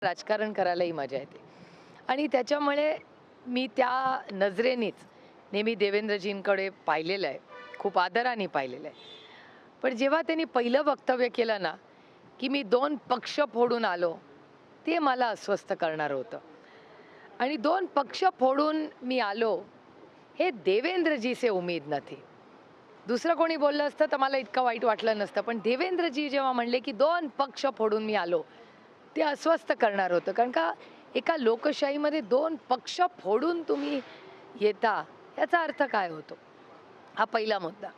राजकारण करायलाही मजा येते आणि त्याच्यामुळे मी त्या नजरेनेच नेहमी देवेंद्रजींकडे पाहिलेलं आहे, खूप आदराने पाहिलेलं आहे. पण जेव्हा त्यांनी पहिलं वक्तव्य केलं ना, की मी 2 पक्ष फोडून आलो, ते मला अस्वस्थ करणारं होतं. आणि 2 पक्ष फोडून मी आलो, हे देवेंद्रजी से उम्मीद न थी. दुसरं कोणी बोललं असतं तर मला इतकं वाईट वाटलं नसतं. पण देवेंद्रजी जेव्हा म्हणले, की 2 पक्ष फोडून मी आलो, ते अस्वस्थ करणार होतं. कारण का एका लोकशाहीमध्ये 2 पक्ष फोडून तुम्ही येता, याचा अर्थ काय होतो? हा पहिला मुद्दा.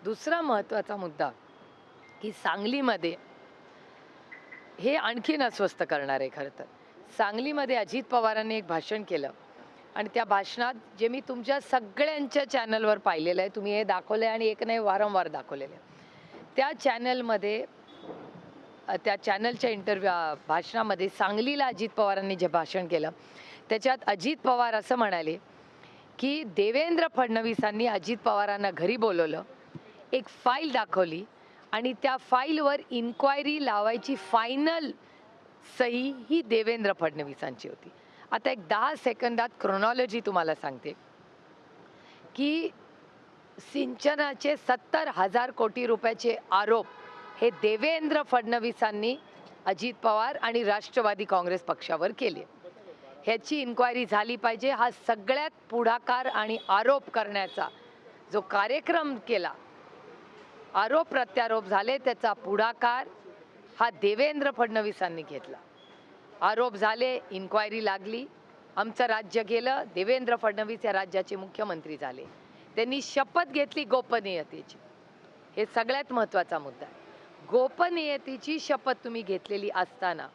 दुसरा महत्त्वाचा मुद्दा, की सांगलीमध्ये हे आणखीन अस्वस्थ करणार आहे खरं तर. सांगलीमध्ये अजित पवारांनी एक भाषण केलं आणि त्या भाषणात जे मी तुमच्या सगळ्यांच्या चॅनलवर पाहिलेलं आहे, तुम्ही हे दाखवलं आहे आणि एक नाही वारंवार दाखवलेलं आहे. त्या चॅनलमध्ये त्या चॅनलच्या भाषणामध्ये सांगलीला अजित पवारांनी जे भाषण केलं, त्याच्यात अजित पवार असं म्हणाले, की देवेंद्र फडणवीसांनी अजित पवारांना घरी बोलवलं, एक फाईल दाखवली आणि त्या फाईलवर इन्क्वायरी लावायची फायनल सही ही देवेंद्र फडणवीसांची होती. आता एक 10 सेकंदात क्रोनॉलॉजी तुम्हाला सांगते, की सिंचनाचे 70,000 कोटी रुपयाचे आरोप हे देवेंद्र फडणवीसांनी अजित पवार आणि राष्ट्रवादी काँग्रेस पक्षावर केले. ह्याची इन्क्वायरी झाली पाहिजे. हा सगळ्यात पुढाकार आणि आरोप करण्याचा जो कार्यक्रम केला, आरोप प्रत्यारोप झाले, त्याचा पुढाकार हा देवेंद्र फडणवीसांनी घेतला. आरोप झाले, इन्क्वायरी लागली, आमचं राज्य गेलं, देवेंद्र फडणवीस या राज्याचे मुख्यमंत्री झाले. त्यांनी शपथ घेतली गोपनीयतेची. हे सगळ्यात महत्त्वाचा मुद्दा आहे. गोपनीयतेची शपथ तुम्ही घेतलेली असताना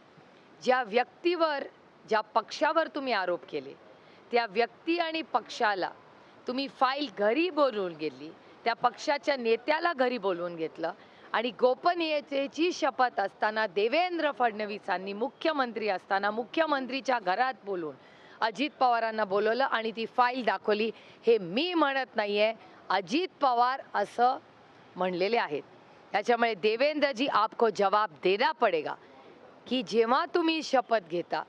ज्या व्यक्तीवर, ज्या पक्षावर तुम्ही आरोप केले, त्या व्यक्ती आणि पक्षाला तुम्ही फाईल घरी बोलवून गेली, त्या पक्षाच्या नेत्याला घरी बोलवून घेतलं आणि गोपनीयतेची शपथ असताना देवेंद्र फडणवीसांनी मुख्यमंत्री असताना मुख्यमंत्रीच्या घरात बोलून अजित पवारांना बोलवलं आणि ती फाईल दाखवली. हे मी म्हणत नाही आहे, अजित पवार असं म्हणलेले आहेत. त्याच्यामुळे देवेंद्रजी आपको जवाब देना पडेगा, की जेव्हा तुम्ही शपथ घेता,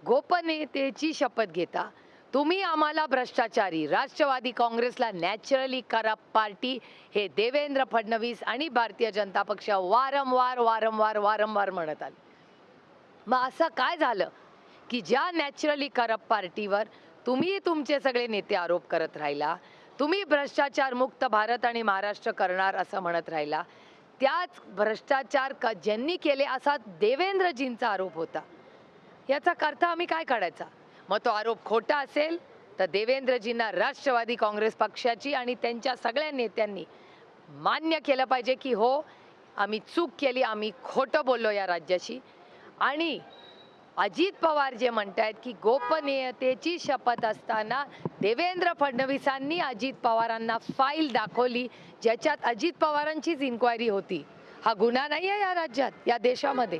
गोपनीयतेची शपथ घेता, तुम्ही आम्हाला भ्रष्टाचारी, राष्ट्रवादी काँग्रेसला नॅचरली करप्ट पार्टी हे देवेंद्र फडणवीस आणि भारतीय जनता पक्ष वारंवार म्हणत आले. मग असं काय झालं, की ज्या नॅचरली करप्ट पार्टीवर तुम्ही तुमचे सगळे नेते आरोप करत राहिला, तुम्ही भ्रष्टाचार मुक्त भारत आणि महाराष्ट्र करणार असं म्हणत राहिला, त्याच भ्रष्टाचार ज्यांनी केले असा देवेंद्रजींचा आरोप होता. याचा अर्थ आम्ही काय काढायचा? मग तो आरोप खोटा असेल तर देवेंद्रजींना राष्ट्रवादी काँग्रेस पक्षाची आणि त्यांच्या सगळ्या नेत्यांनी मान्य केलं पाहिजे, की हो, आम्ही चूक केली, आम्ही खोटं बोललो या राज्याशी. आणि अजित पवार जे म्हणतायत, की गोपनीयतेची शपथ असताना देवेंद्र फडणवीसांनी अजित पवारांना फाईल दाखवली, ज्याच्यात अजित पवारांचीच इन्क्वायरी होती. हा गुन्हा नाही आहे या राज्यात, या देशामध्ये.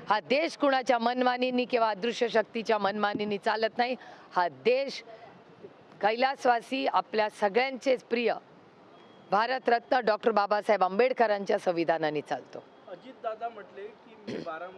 हा देश कुणाच्या मनमानींनी किंवा अदृश्य शक्तीच्या मनमानींनी चालत नाही. हा देश कैलासवासी आपल्या सगळ्यांचेच प्रिय भारतरत्न डॉक्टर बाबासाहेब आंबेडकरांच्या संविधानाने चालतो. अजित दादा म्हटले की मी 12